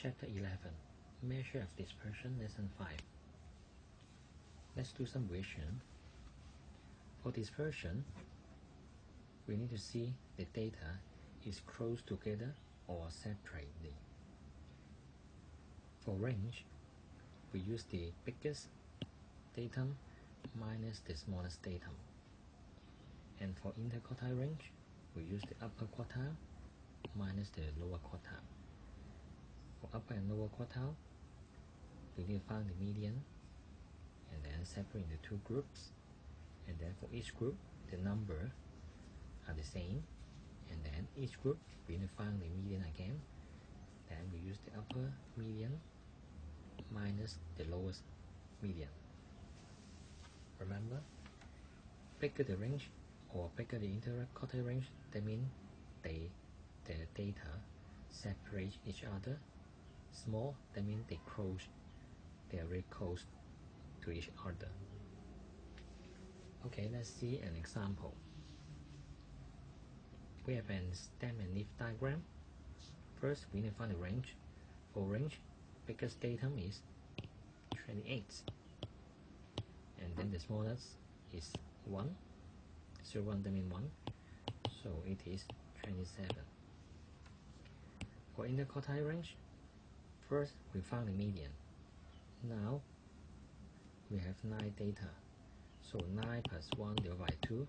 Chapter 11, Measure of Dispersion, Lesson 5. Let's do some revision. For dispersion, we need to see the data is close together or separately. For range, we use the biggest datum minus the smallest datum. And for interquartile range, we use the upper quartile minus the lower quartile. For upper and lower quartile, we need to find the median and then separate into two groups. And then for each group, the number are the same. And then each group, we need to find the median again. Then we use the upper median minus the lowest median. Remember, bigger the range or bigger the interquartile range, that means the data separate each other. Small, that means they are very close to each other. Okay, let's see an example. We have a stem and leaf diagram. First, we need to find the range. For range, biggest datum is 28, and then the smallest is 1. 0, 1, that means 1, so it is 27. For interquartile range, first we found the median. Now we have 9 data, so 9 plus 1 divided by 2,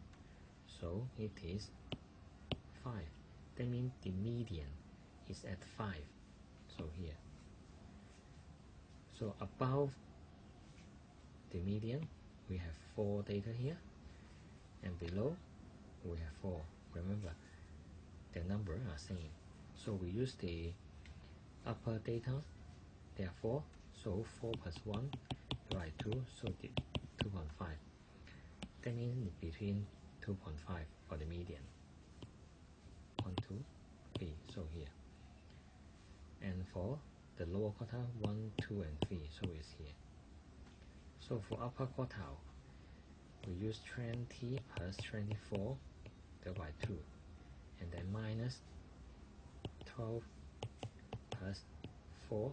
so it is 5. That means the median is at 5, so here. So above the median, we have 4 data here, and below we have 4. Remember, the number are same, so we use the upper data, therefore, so 4 plus 1 divided by 2, so the 2.5. That means between 2.5 for the median. 1, 2, 3, so here. And for the lower quartile, 1, 2, and 3, so it's here. So for upper quartile, we use 20 plus 24 divided by 2, and then minus 12 plus 4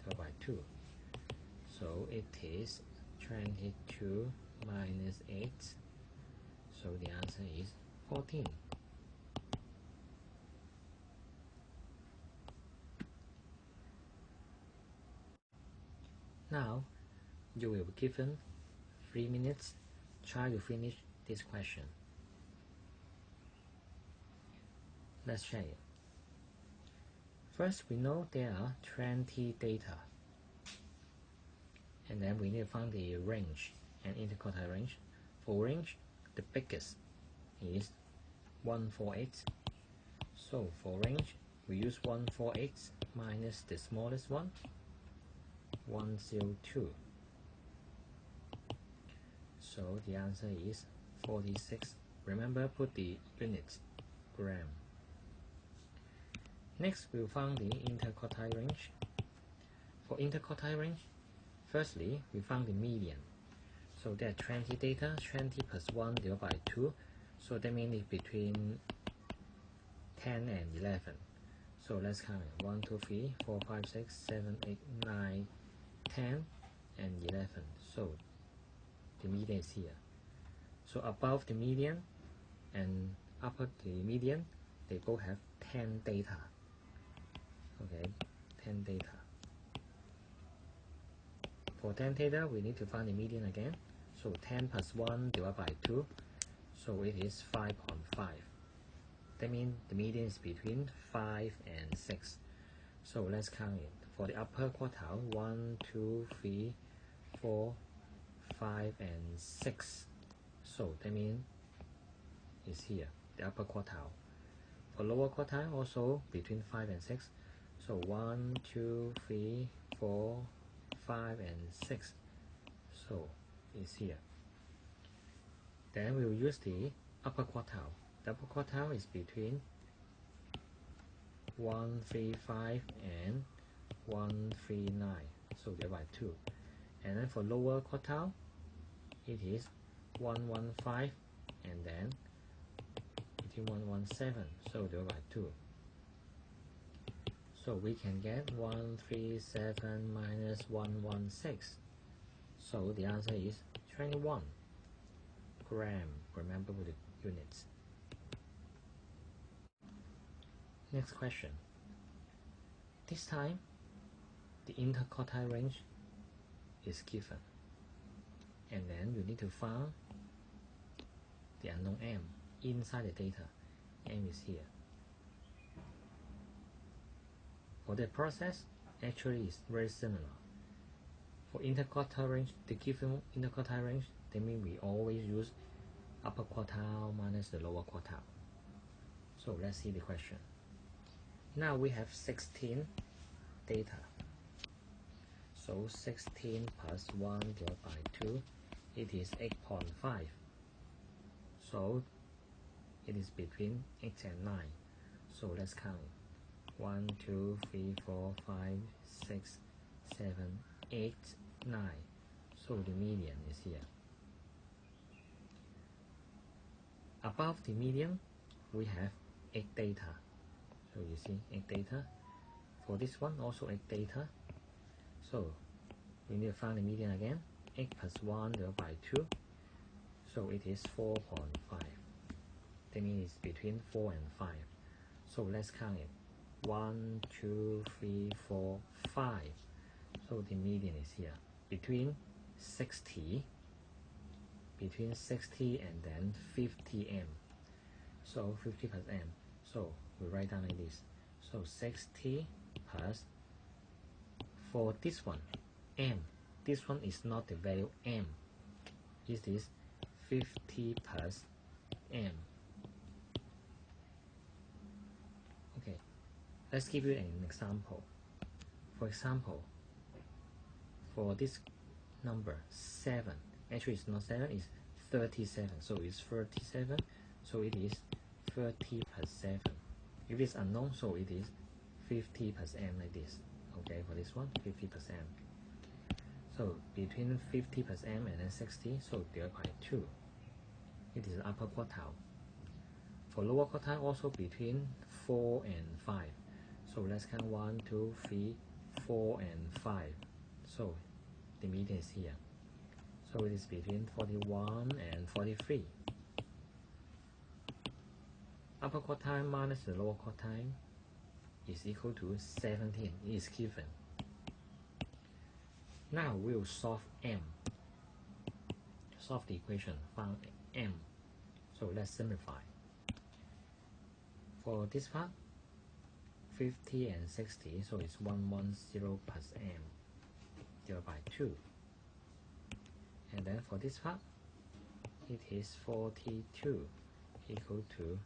divided by 2. So it is 22 minus 8. So the answer is 14. Now you will be given 3 minutes. Try to finish this question. Let's check it. First, we know there are 20 data, and then we need to find the range and interquartile range. For range, the biggest is 148. So for range, we use 148 minus the smallest one, 102. So the answer is 46. Remember, put the units, gram. Next, we'll find the interquartile range. For interquartile range, firstly, we found the median. So there are 20 data, 20 plus 1 divided by 2. So that means it's between 10 and 11. So let's count it. 1, 2, 3, 4, 5, 6, 7, 8, 9, 10, and 11. So the median is here. So above the median and upper the median, they both have 10 data. Okay, 10 data. For 10 data, we need to find the median again. So 10 plus 1 divided by 2, so it is 5.5. That means the median is between 5 and 6. So let's count it. For the upper quartile, 1, 2, 3, 4, 5, and 6. So that means it's here, the upper quartile. For lower quartile, also between 5 and 6. So 1, 2, 3, 4, 5, and 6. So it's here. Then we will use the upper quartile. The upper quartile is between 135 and 139. So divided by 2. And then for lower quartile, it is 115 and then between 117. So divided by 2. So we can get 137 minus 116. So the answer is 21 gram. Remember with the units. Next question. This time, the interquartile range is given. And then you need to find the unknown m inside the data. M is here. For the process, actually is very similar. For interquartile range, the given interquartile range, that means we always use upper quartile minus the lower quartile. So let's see the question. Now we have 16 data. So 16 plus 1 divided by 2, it is 8.5. So it is between 8 and 9. So let's count. 1, 2, 3, 4, 5, 6, 7, 8, 9. So the median is here. Above the median, we have 8 data. So you see 8 data. For this one, also 8 data. So we need to find the median again. 8 plus 1 divided by 2. So it is 4.5. That means it's between 4 and 5. So let's count it. 1, 2, 3, 4, 5. So the median is here. Between 60 and then 50 m. So 50 plus m. So we write down like this. So 60 plus, for this one, m. This one is not the value m. It is 50 plus m. Okay, let's give you an example. For example, for this number 7, actually it's not 7, it's 37. So it's 37. So it is 30 plus 7. If it's unknown, so it is 50 plus m like this. Okay, for this one, 50 plus m. So between 50 plus m and then 60, so divided by 2. It is upper quartile. For lower quartile, also between 4 and 5. So let's count 1, 2, 3, 4, and 5. So the median is here. So it is between 41 and 43. Upper quartile minus the lower quartile is equal to 17. It is given. Now we'll solve m. Solve the equation, found m. So let's simplify. For this part, 50 and 60, so it's 110 plus m divided by 2. And then for this part, it is 42 equal to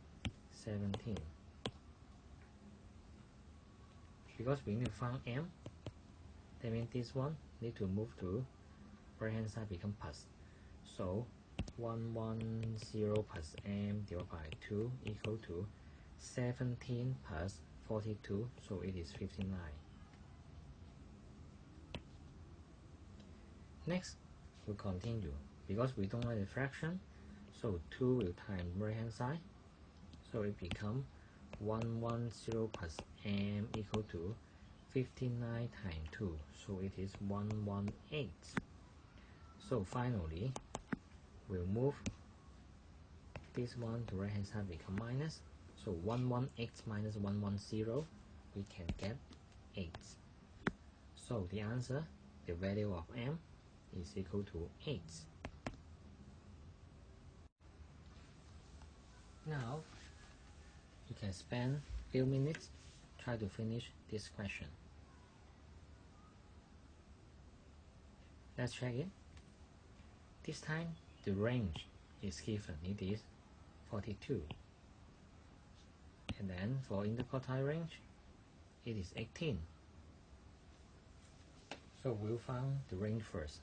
17. Because we need to find m, that means this one need to move to right hand side, become plus. So 110 plus m divided by 2 equal to 17 plus 42, so it is 59. Next, we continue. Because we don't know the fraction, so 2 will times right hand side, so it becomes 110 plus m equal to 59 times 2, so it is 118. So finally, we'll move this one to right hand side, become minus. So 118 minus 110, we can get 8. So the answer, the value of m, is equal to 8. Now, you can spend few minutes try to finish this question. Let's check it. This time, the range is given. It is 42. And then for interquartile range, it is 18. So we'll find the range first.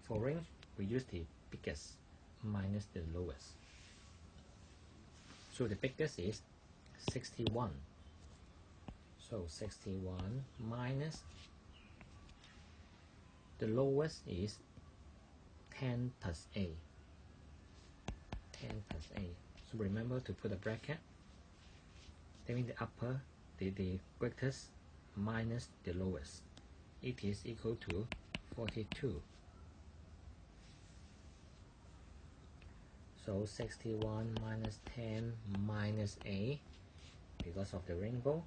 For range, we use the biggest minus the lowest. So the biggest is 61. So 61 minus the lowest is 10 plus a. 10 plus a. So remember to put a bracket. That means the upper, the greatest minus the lowest. It is equal to 42. So 61 minus 10 minus A, because of the rainbow,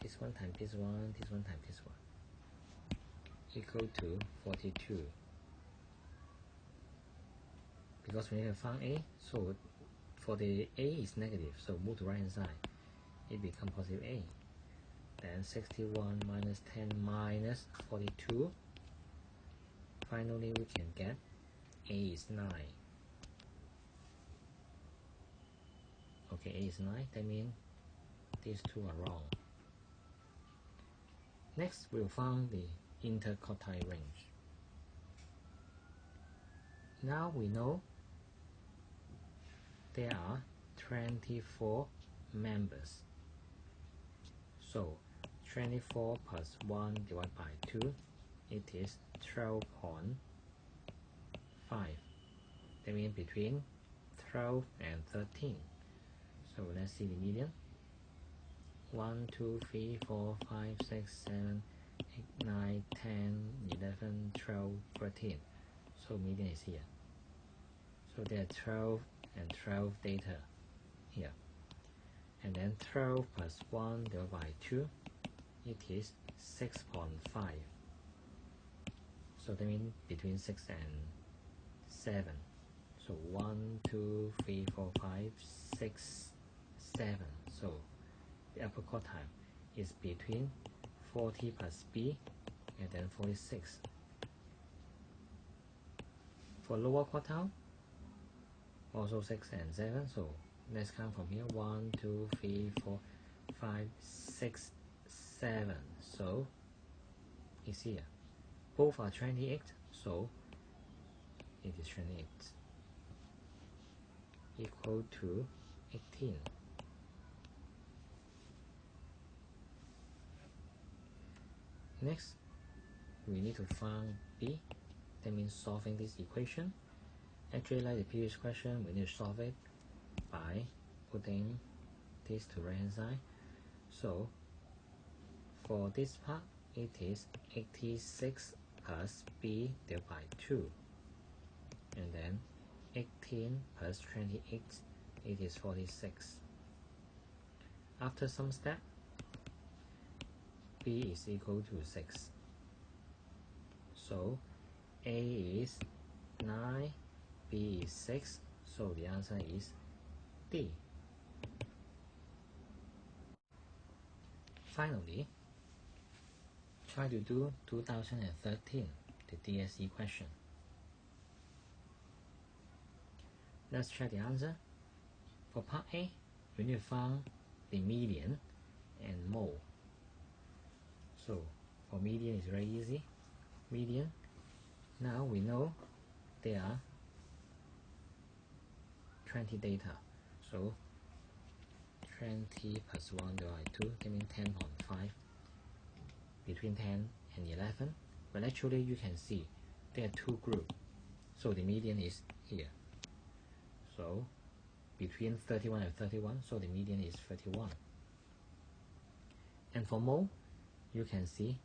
this one times this one, this one times this one, equal to 42. Because we need to find A, so for the A is negative, so move to right hand side, it becomes positive A. Then 61 minus 10 minus 42. Finally, we can get A is 9. Okay, A is 9, that means these two are wrong. Next, we'll find the interquartile range. Now we know there are 24 members. So 24 plus 1 divided by 2, it is 12.5. That means between 12 and 13. So let's see the median. 1, 2, 3, 4, 5, 6, 7, 8, 9, 10, 11, 12, 13. So median is here. So there are 12 and 12 data here. And then 12 plus 1 divided by 2, it is 6.5. So that means between 6 and 7. So 1, 2, 3, 4, 5, 6, 7. So the upper quartile is between 40 plus B and then 46. For lower quartile, also 6 and 7. So let's count from here. 1, 2, 3, 4, 5, 6, 7. So it's here. Both are 28, so it is 28 equal to 18. Next, we need to find B. That means solving this equation. Actually, like the previous question, we need to solve it by putting this to right hand side. So for this part, it is 86 plus B divided by 2. And then 18 plus 28, it is 46. After some step, B is equal to 6. So A is 9, B is 6, so the answer is D. Finally, try to do 2013, the DSE question. Let's check the answer. For part A, we need to find the median and mode. So for median, it's very easy. Median, now we know there are 20 data. So 20 plus 1 divided by 2, that means 10.5, between 10 and 11. But actually you can see there are two groups. So the median is here. So between 31 and 31, so the median is 31. And for mole, you can see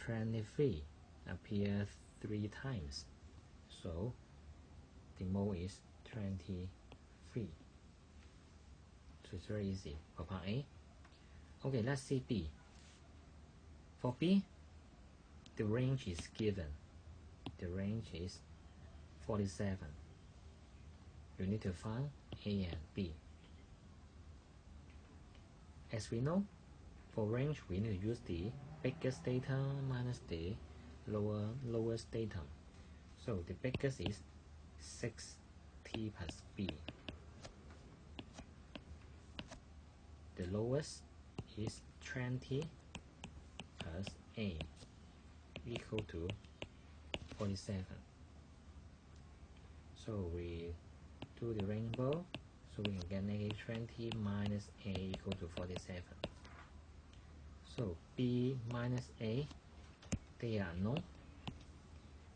23 appear 3 times. So the mole is 23. So it's very easy for part A. Okay, let's see B. For B, the range is given. The range is 47. You need to find A and B. As we know, for range, we need to use the biggest data minus the lowest data. So the biggest is 6T plus B. The lowest is 20 plus A equal to 47. So we do the rainbow, so we can get negative 20 minus A equal to 47. So B minus A, they are known.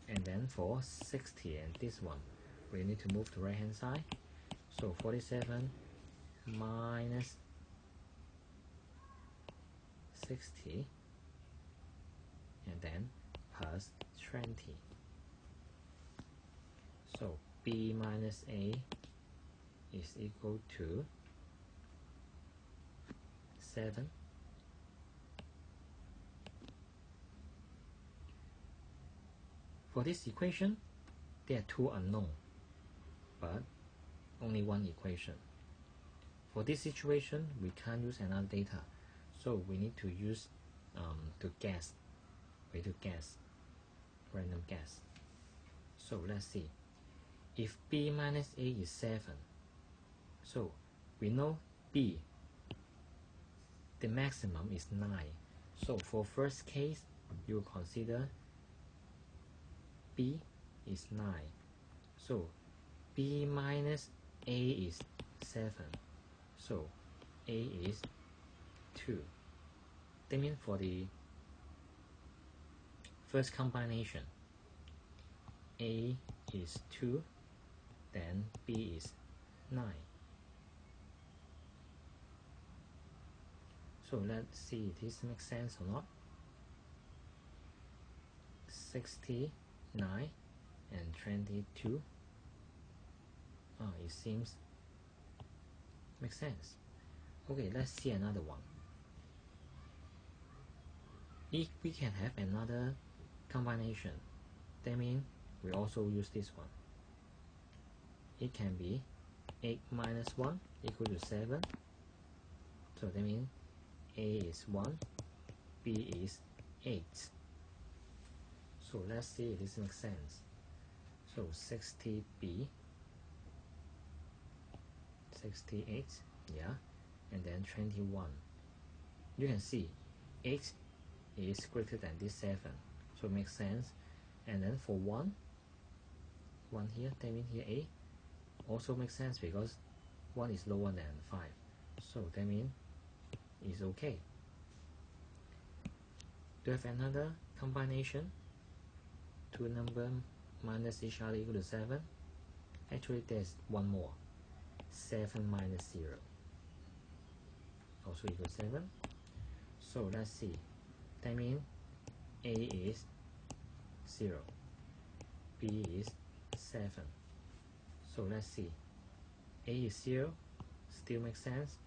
And then for 60 and this one, we need to move to right hand side. So 47 minus 60 and then plus 20. So B minus A is equal to 7. For this equation, there are two unknown, but only one equation. For this situation, we can't use another data, so we need to use to guess, random guess. So let's see. If B minus A is 7, so we know B, the maximum is 9. So for first case, you consider B is 9. So B minus A is 7. So A is 2. That means for the first combination, A is 2, then B is 9. So let's see if this makes sense or not. 69 and 22. It seems makes sense. Okay, let's see another one. If we can have another combination, that means we also use this one. It can be 8 minus 1 equal to 7. So that means A is 1, B is 8. So let's see if this makes sense. So 60B, 68, yeah, and then 21. You can see 8 is greater than this 7, so it makes sense. And then for 1 here, that means here A also makes sense because 1 is lower than 5, so that means it's okay. Do you have another combination? Two numbers minus each other equal to 7? Actually, there's one more. 7 minus 0 also equal to 7. So let's see. That means A is 0, B is 7. So let's see. A is 0, still makes sense,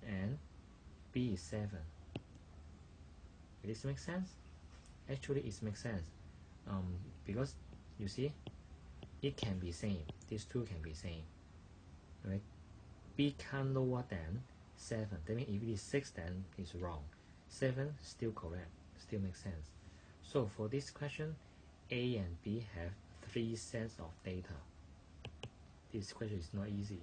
and B is 7. Does this make sense? Actually, it makes sense. Because you see, it can be same. These two can be same, right? B can lower than 7. That means if it is 6, then it's wrong. 7 still correct, still makes sense. So for this question, A and B have 3 sets of data. This question is not easy.